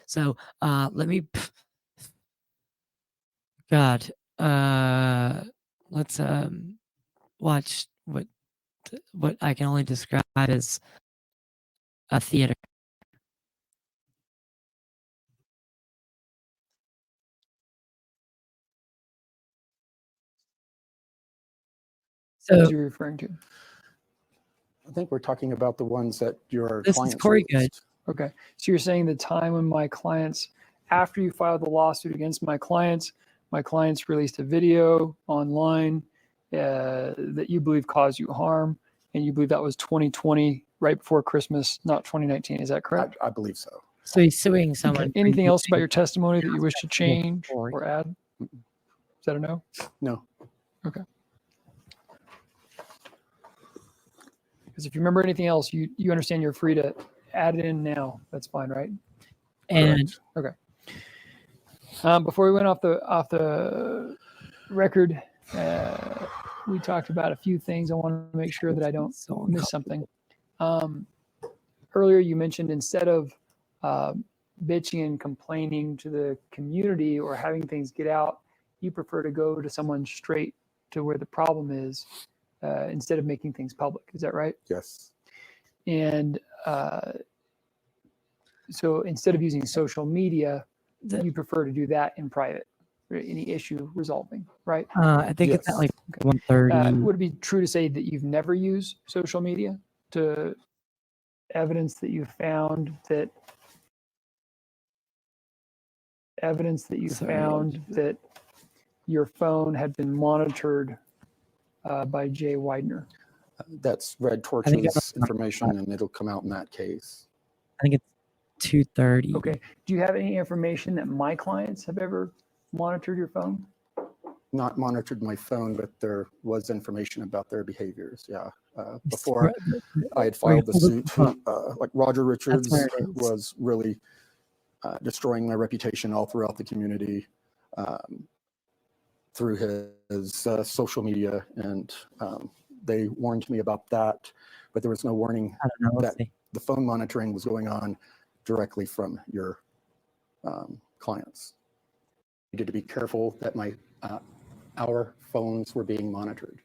So let me, God, let's watch what I can only describe as a theater. What So are you referring to? I think we're talking about the ones that your this is clients Corey Good. released. Okay. So you're saying the time when my clients, after you filed the lawsuit against my clients released a video online that you believe caused you harm, and you believe that was 2020, right before Christmas, not 2019. Is that correct? I believe so. So he's suing someone. Okay. for Anything else using- about your testimony that you wish to change Corey. or add? Is that a no? No. Okay. Because if you remember anything else, you understand you're free to add it in now. That's fine, right? And Correct. Okay. Before we went off the record, we talked about a few things. I want to make sure that I don't so miss something. Earlier, you mentioned instead of bitching and complaining to the community or having things get out, you prefer to go to someone straight to where the problem is instead of making things public. Is that right? Yes. And so instead of using social media, you prefer to do that in private, any issue resolving, right? I think it's at Yes. like 1:30. Would it be true to say that you've never used social media to evidence that you found that your phone had been monitored by Jay Widener? That's Red I think Torch's information, and it'll come out in that case. I think it's 2:30. Okay. Do you have any information that my clients have ever monitored your phone? Not monitored my phone, but there was information about their behaviors. Yeah. Before I had filed the suit, like Roger Richards where it is. was really destroying my reputation all throughout the community through his social media, and they warned me about that, but there was no warning I don't know. Let's that see. the phone monitoring was going on directly from your clients. You needed to be careful that our phones were being monitored.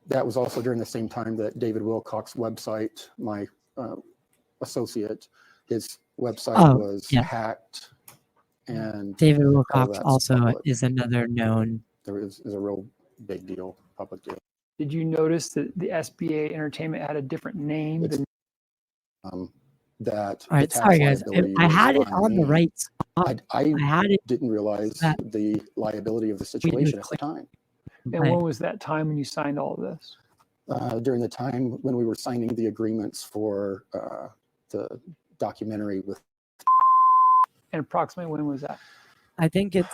That was also during the same time that David Wilcox's website, my associate, his website was hacked, and David Wilcox that's also public. is another known. There is a real big deal, public deal. Did you notice that the SBA Entertainment had a different name It's, than that All right, the tax sorry guys, liability I was had it on the me. right spot. I I had it. didn't realize that- the liability of the situation at the time. and when was that time when you signed all of this? During the time when we were signing the agreements for the documentary with. And approximately when was that? I think it's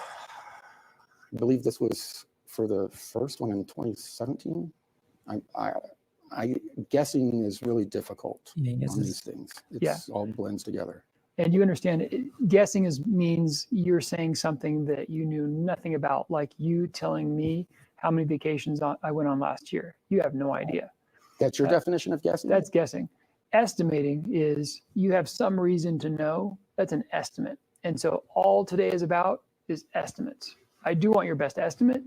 I believe this was for the first one in 2017. I guessing is really difficult I guess on it's- these things. It's all blends together. And you understand guessing means you're saying something that you knew nothing about, like you telling me how many vacations I went on last year. You have no idea. That's your definition of guessing? That's guessing. Estimating is you have some reason to know. That's an estimate. And so all today is about is estimates. I do want your best estimate.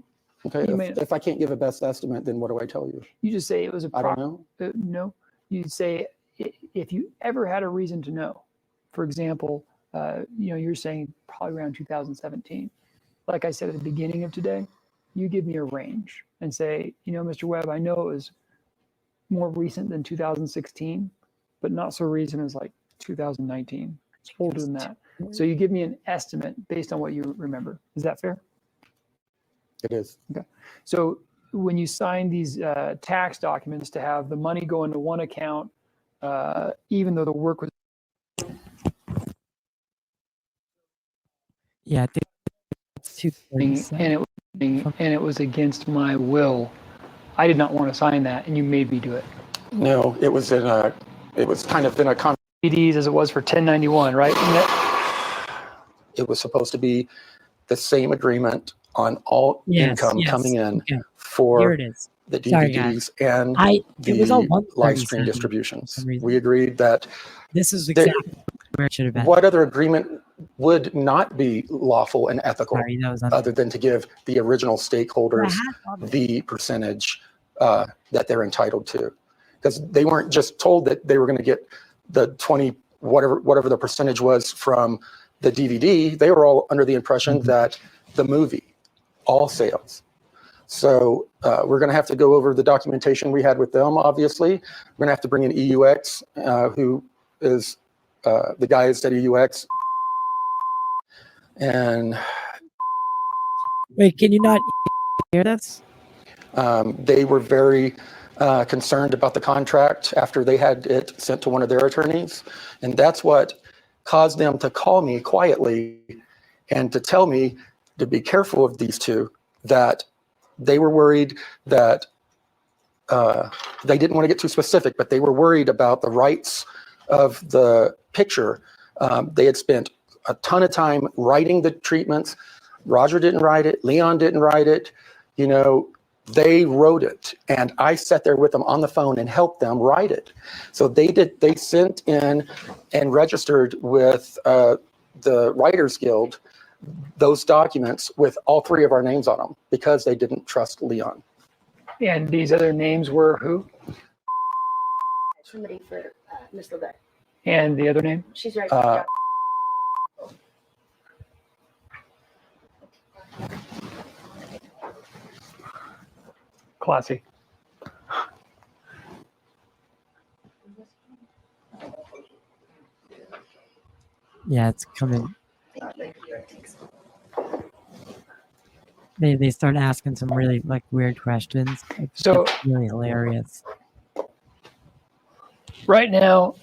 Okay, You may- if I can't give a best estimate, then what do I tell you? You just say it was a I don't know. No, you say if you ever had a reason to know. For example, you're saying probably around 2017. Like I said at the beginning of today, you give me a range and say, Mr. Webb, I know it was more recent than 2016, but not so recent as like 2019. It's older than that. So you give me an estimate based on what you remember. Is that fair? It is. Okay. So when you sign these tax documents to have the money go into one account, even though the work was. Yeah, I think it's 2:37. And it was against my will. I did not want to sign that, and you made me do it. No, it was kind of in a CDs as it was for 1091, right? it was supposed to be the same agreement on all income coming in Here for it is. the Sorry, DVDs and It was all the live 1:37 stream for distributions. some reason. We agreed that This is exactly where it should have been. What other agreement would not be lawful and ethical Sorry, that was other than to give the original stakeholders the percentage that they're entitled to? Because they weren't just told that they were going to get the 20, whatever the percentage was from the DVD. They were all under the impression that the movie, all sales. So we're going to have to go over the documentation we had with them, obviously. We're going to have to bring in ufoX, who is the guys at ufoX. And wait, can you not hear this? they were very concerned about the contract after they had it sent to one of their attorneys. And that's what caused them to call me quietly and to tell me to be careful of these two, that they were worried that they didn't want to get too specific, but they were worried about the rights of the picture. They had spent a ton of time writing the treatments. Roger didn't write it. Leon didn't write it. You know, they wrote it, and I sat there with them on the phone and helped them write it. So they sent in and registered with the Writers Guild those documents with all three of our names on them because they didn't trust Leon. And these other names were who? Somebody for Miss Levette. And the other name? She's right there. Classy. Yeah, it's coming. They start asking some really like weird questions. So it's really hilarious. Right now,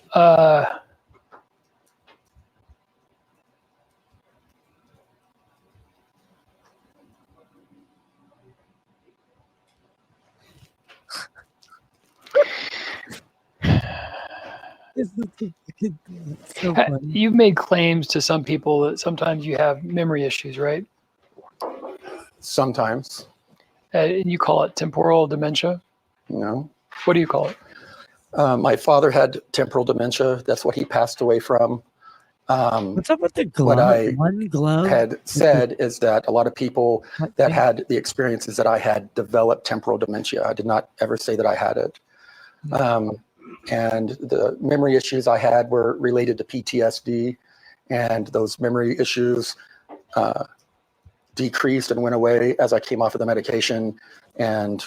So funny. you've made claims to some people that sometimes you have memory issues, right? Sometimes. And you call it temporal dementia? No. What do you call it? My father had temporal dementia. That's what he passed away from. What's up with the glove? What I One glove had said is that a lot of people that had the experiences that I had developed temporal dementia. I did not ever say that I had it. And the memory issues I had were related to PTSD, and those memory issues decreased and went away as I came off of the medication and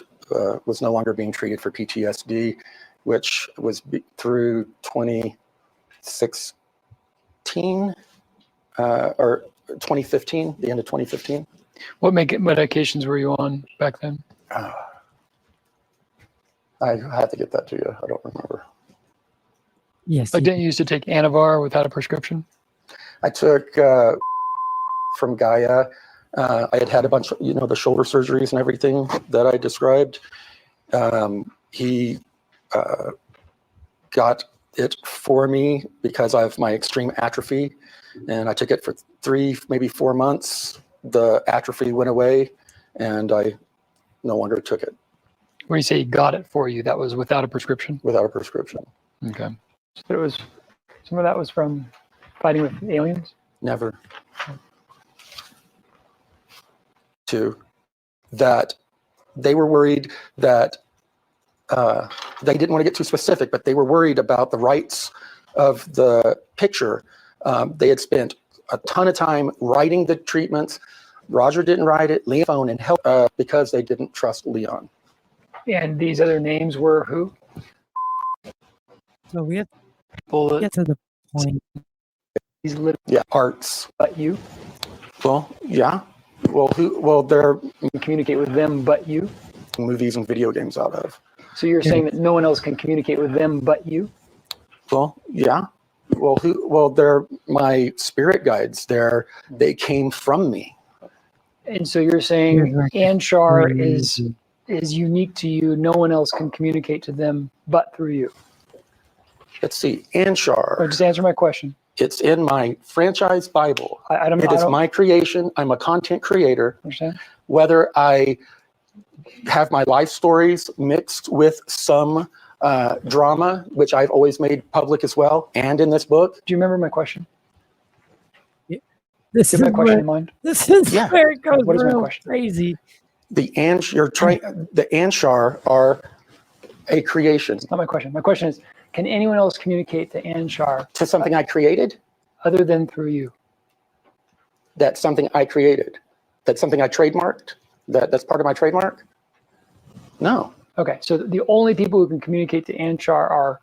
was no longer being treated for PTSD, which was through 2016 or 2015, the end of 2015. What medications were you on back then? I have to get that to you. I don't remember. Yes. Like, didn't you used to take Anavar without a prescription? I took from Gaia. I had a bunch of, the shoulder surgeries and everything that I described. He got it for me because of my extreme atrophy, and I took it for 3, maybe 4 months. The atrophy went away, and I no longer took it. When you say he got it for you, that was without a prescription? Without a prescription. Okay. So it was, some of that was from fighting with aliens? Never. That they were worried that they didn't want to get too specific, but they were worried about the rights of the picture. They had spent a ton of time writing the treatments. Roger didn't write it. Leon and help because they didn't trust Leon. And these other names were who? So we have to get to the point. These little Arts. but you? Well, yeah. Well, they're communicate with them but you? Movies and video games out of. So you're saying that no one else can communicate with them but you? Well, yeah. Well, they're my spirit guides. They came from me. And so you're saying Anshar is unique to you. No one else can communicate to them but through you. Let's see, Anshar. Or just answer my question. It's in my franchise Bible. It is my creation. I'm a content creator. Understand? Whether I have my life stories mixed with some drama, which I've always made public as well, and in this book. Do you remember my question? This Do you is have my question where, in mind? this is Yeah. where it goes What is my real question? crazy. The Anshar are a creation. Not my question. My question is, can anyone else communicate to Anshar To something I created? other than through you? That's something I created. That's something I trademarked? That's part of my trademark? No. Okay, so the only people who can communicate to Anshar are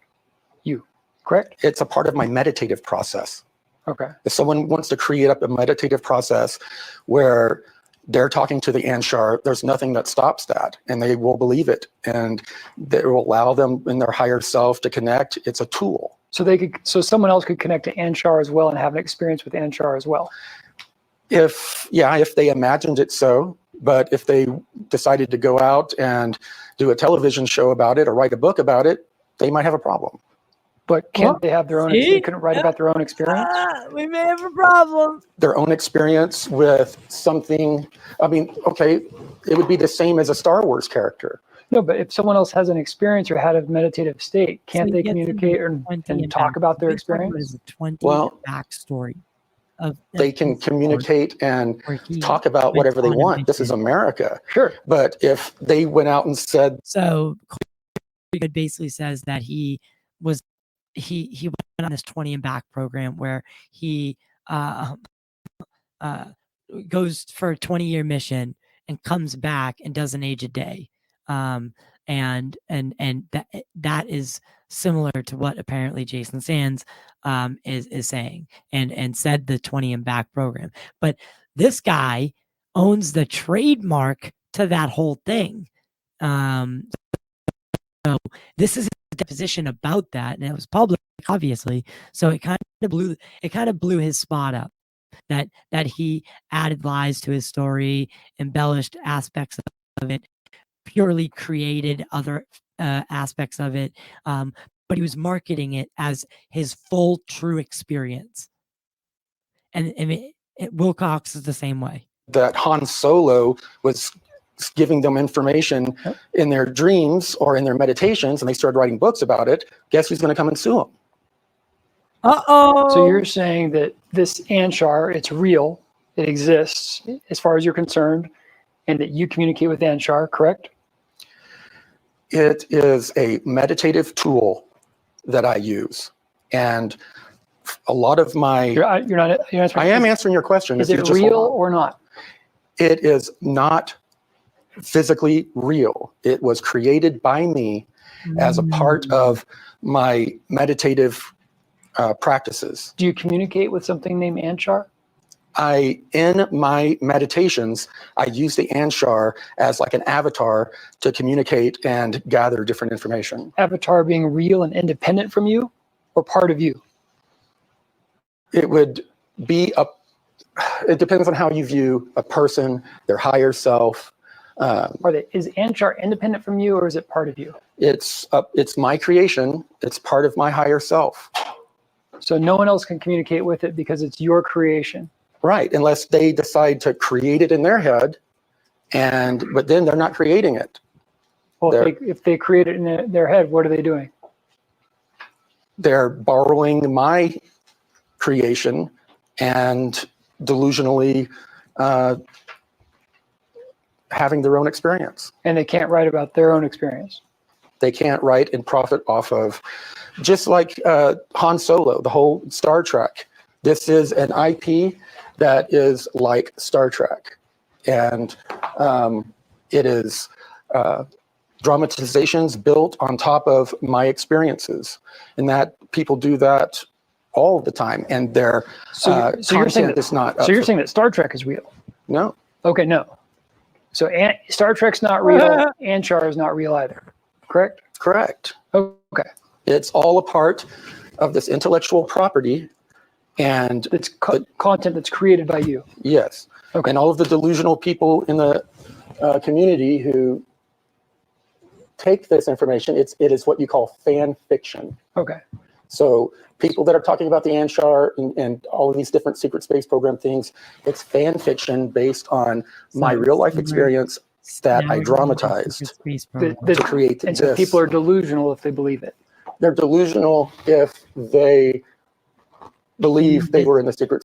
you, correct? It's a part of my meditative process. Okay. If someone wants to create up a meditative process where they're talking to the Anshar, there's nothing that stops that, and they will believe it, and that will allow them in their higher self to connect. It's a tool. So someone else could connect to Anshar as well and have an experience with Anshar as well. If they imagined it so, but if they decided to go out and do a television show about it or write a book about it, they might have a problem. But can't Well, they have their own? see? They couldn't write about their own experience. We may have a problem. Their own experience with something, I mean, okay, it would be the same as a Star Wars character. No, but if someone else has an experience or had a meditative state, can't So they you get to communicate the and 20 talk back. about their The big part of it experience? is a 20 Well, backstory of They can communicate and where he talk about went whatever they on a want. This is mission. America. Sure. But if they went out and said, So it basically says that he went on this 20 and back program where he goes for a 20-year mission and comes back and does an age a day. And that is similar to what apparently Jason Sands is saying and said the 20 and back program. But this guy owns the trademark to that whole thing. So this is a deposition about that, and it was public, obviously. So it kind of blew his spot up. That he added lies to his story, embellished aspects of it, purely created other aspects of it, but he was marketing it as his full, true experience. And I mean, Wilcox is the same way. that Han Solo was giving them information in their dreams or in their meditations, and they started writing books about it, guess who's going to come and sue them? Uh-oh. So you're saying that this Anshar, it's real, it exists as far as you're concerned, and that you communicate with Anshar, correct? It is a meditative tool that I use. And a lot of my... You're not answering. I am answering your question. Is if you it just hold real on. or not? It is not physically real. It was created by me as a part of my meditative practices. Do you communicate with something named Anshar? In my meditations, I use the Anshar as like an avatar to communicate and gather different information. Avatar being real and independent from you, or part of you? It would be it depends on how you view a person, their higher self. Is Anshar independent from you, or is it part of you? It's my creation. It's part of my higher self. So no one else can communicate with it because it's your creation. Right, unless they decide to create it in their head, but then they're not creating it. Well, if they create it in their head, what are they doing? They're borrowing my creation and delusionally having their own experience. And they can't write about their own experience. They can't write and profit off of, just like Han Solo, the whole Star Trek. This is an IP that is like Star Trek. And it is dramatizations built on top of my experiences. And that people do that all the time. And their So you're saying that is not. So you're saying that Star Trek is real? No. Okay, no. So Star Trek's not real. Anshar is not real either. Correct? Correct. Okay. It's all a part of this intellectual property, and It's content that's created by you. yes. Okay. And all of the delusional people in the community who take this information, it is what you call fan fiction. Okay. So people that are talking about the Anshar and all of these different secret space program things, it's fan fiction based on my real life experience that Now I we're getting into dramatized secret space The- program. the- to create And so this. people are delusional if they believe it. They're delusional if they believe they were in the secret